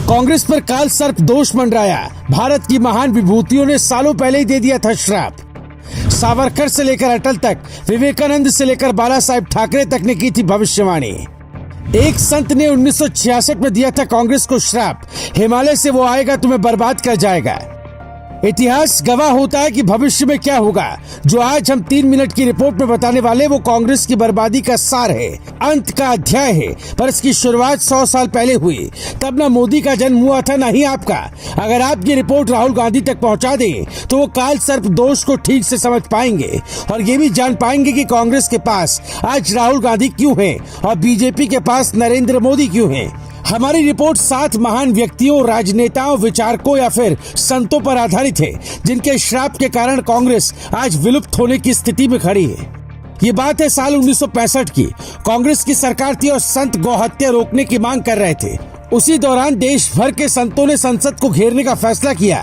कांग्रेस पर काल सर्प दोष मंडराया। भारत की महान विभूतियों ने सालों पहले ही दे दिया था श्राप। सावरकर से लेकर अटल तक, विवेकानंद से लेकर बाला साहेब ठाकरे तक ने की थी भविष्यवाणी। एक संत ने 1966 में दिया था कांग्रेस को श्राप, हिमालय से वो आएगा तुम्हें बर्बाद कर जाएगा। इतिहास गवाह होता है कि भविष्य में क्या होगा। जो आज हम 3 मिनट की रिपोर्ट में बताने वाले वो कांग्रेस की बर्बादी का सार है, अंत का अध्याय है। पर इसकी शुरुआत 100 साल पहले हुई। तब न मोदी का जन्म हुआ था, न ही आपका। अगर आप ये रिपोर्ट राहुल गांधी तक पहुंचा दें तो वो काल सर्प दोष को ठीक से समझ पाएंगे और ये भी जान पाएंगे कि कांग्रेस के पास आज राहुल गांधी क्यों है और बीजेपी के पास नरेंद्र मोदी क्यों है। हमारी रिपोर्ट 7 महान व्यक्तियों, राजनेताओं, विचारकों या फिर संतों पर आधारित है जिनके श्राप के कारण कांग्रेस आज विलुप्त होने की स्थिति में खड़ी है। ये बात है साल 1965 की। कांग्रेस की सरकार थी और संत गौहत्या रोकने की मांग कर रहे थे। उसी दौरान देश भर के संतों ने संसद को घेरने का फैसला किया।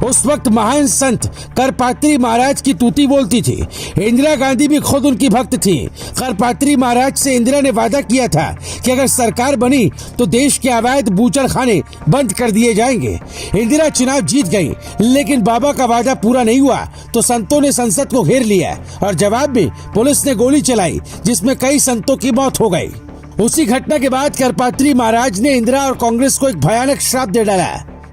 उस वक्त महान संत करपात्री महाराज की तूती बोलती थी। इंदिरा गांधी भी खुद उनकी भक्त थी। करपात्री महाराज से इंदिरा ने वादा किया था कि अगर सरकार बनी तो देश के अवैध बूचड़खाने बंद कर दिए जाएंगे। इंदिरा चुनाव जीत गई, लेकिन बाबा का वादा पूरा नहीं हुआ तो संतों ने संसद को घेर लिया और जवाब में पुलिस ने गोली चलाई, जिसमें कई संतों की मौत हो गई। उसी घटना के बाद करपात्री महाराज ने इंदिरा और कांग्रेस को एक भयानक श्राप दे डाला,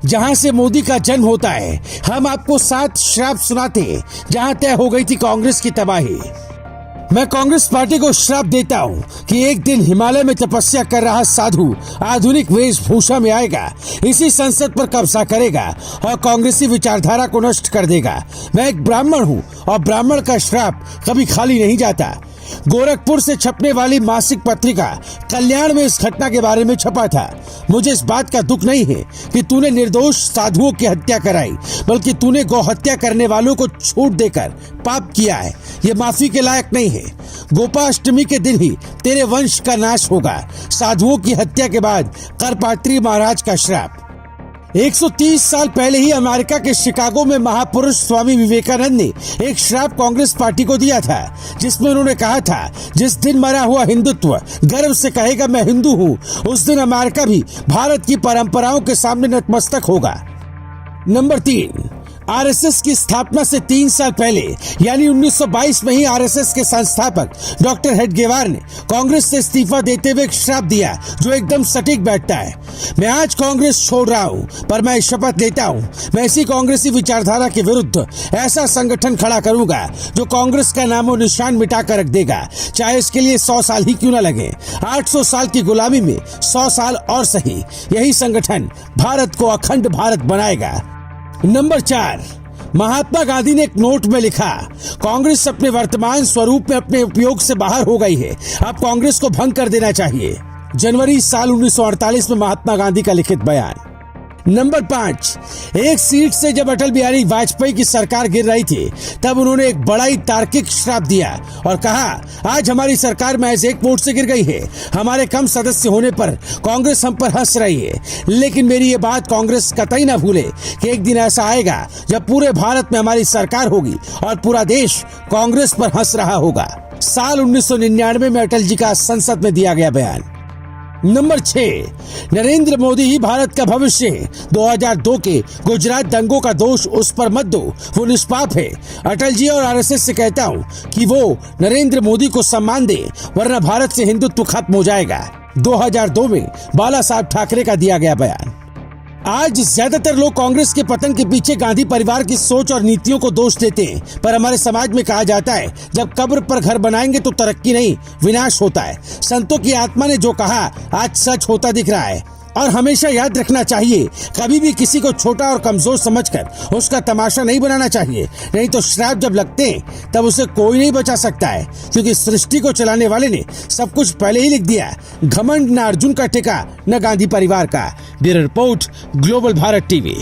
जहां से मोदी का जन्म होता है। हम आपको 7 श्राप सुनाते हैं जहां तय हो गई थी कांग्रेस की तबाही। मैं कांग्रेस पार्टी को श्राप देता हूं कि एक दिन हिमालय में तपस्या कर रहा साधु आधुनिक वेशभूषा में आएगा, इसी संसद पर कब्जा करेगा और कांग्रेसी विचारधारा को नष्ट कर देगा। मैं एक ब्राह्मण हूं और ब्राह्मण का श्राप कभी खाली नहीं जाता। गोरखपुर से छपने वाली मासिक पत्रिका कल्याण में इस घटना के बारे में छपा था। मुझे इस बात का दुख नहीं है कि तूने निर्दोष साधुओं की हत्या कराई, बल्कि तूने गौ हत्या करने वालों को छूट देकर पाप किया है। ये माफी के लायक नहीं है। गोपाष्टमी के दिन ही तेरे वंश का नाश होगा। साधुओं की हत्या के बाद करपात्री महाराज का श्राप। 130 साल पहले ही अमेरिका के शिकागो में महापुरुष स्वामी विवेकानंद ने एक श्राप कांग्रेस पार्टी को दिया था, जिसमें उन्होंने कहा था, जिस दिन मरा हुआ हिंदुत्व गर्व से कहेगा मैं हिंदू हूँ, उस दिन अमेरिका भी भारत की परंपराओं के सामने नतमस्तक होगा। नंबर 3, आरएसएस की स्थापना से 3 साल पहले यानी 1922 में ही आरएसएस के संस्थापक डॉक्टर हेडगेवार ने कांग्रेस से इस्तीफा देते हुए एक श्राप दिया जो एकदम सटीक बैठता है। मैं आज कांग्रेस छोड़ रहा हूं, पर मैं शपथ लेता हूं मैं इसी कांग्रेसी विचारधारा के विरुद्ध ऐसा संगठन खड़ा करूंगा जो कांग्रेस का नामो निशान मिटा कर रख देगा, चाहे इसके लिए 100 साल ही क्यों न लगे। 800 साल की गुलामी में 100 साल और सही, यही संगठन भारत को अखंड भारत बनाएगा। नंबर 4, महात्मा गांधी ने एक नोट में लिखा, कांग्रेस अपने वर्तमान स्वरूप में अपने उपयोग से बाहर हो गई है, अब कांग्रेस को भंग कर देना चाहिए। जनवरी साल 1948 में महात्मा गांधी का लिखित बयान। नंबर 5, एक सीट से जब अटल बिहारी वाजपेयी की सरकार गिर रही थी तब उन्होंने एक बड़ा ही तार्किक श्राप दिया और कहा, आज हमारी सरकार महज 1 वोट से गिर गई है। हमारे कम सदस्य होने पर कांग्रेस हम पर हंस रही है, लेकिन मेरी ये बात कांग्रेस कतई न भूले कि एक दिन ऐसा आएगा जब पूरे भारत में हमारी सरकार होगी और पूरा देश कांग्रेस पर हंस रहा होगा। साल 1999 में अटल जी का संसद में दिया गया बयान। नंबर 6, नरेंद्र मोदी ही भारत का भविष्य है। 2002 के गुजरात दंगों का दोष उस पर मत दो, वो निष्पाप है। अटल जी और आरएसएस से कहता हूँ कि वो नरेंद्र मोदी को सम्मान दे, वरना भारत से हिंदुत्व खत्म हो जाएगा। 2002 में बाला साहेब ठाकरे का दिया गया बयान। आज ज्यादातर लोग कांग्रेस के पतन के पीछे गांधी परिवार की सोच और नीतियों को दोष देते हैं, पर हमारे समाज में कहा जाता है, जब कब्र पर घर बनाएंगे तो तरक्की नहीं विनाश होता है। संतों की आत्मा ने जो कहा आज सच होता दिख रहा है और हमेशा याद रखना चाहिए, कभी भी किसी को छोटा और कमजोर समझकर उसका तमाशा नहीं बनाना चाहिए, नहीं तो श्राप जब लगते हैं तब उसे कोई नहीं बचा सकता है, क्योंकि सृष्टि को चलाने वाले ने सब कुछ पहले ही लिख दिया। घमंड न अर्जुन का टिका न गांधी परिवार का। Bureau report, global Bharat TV.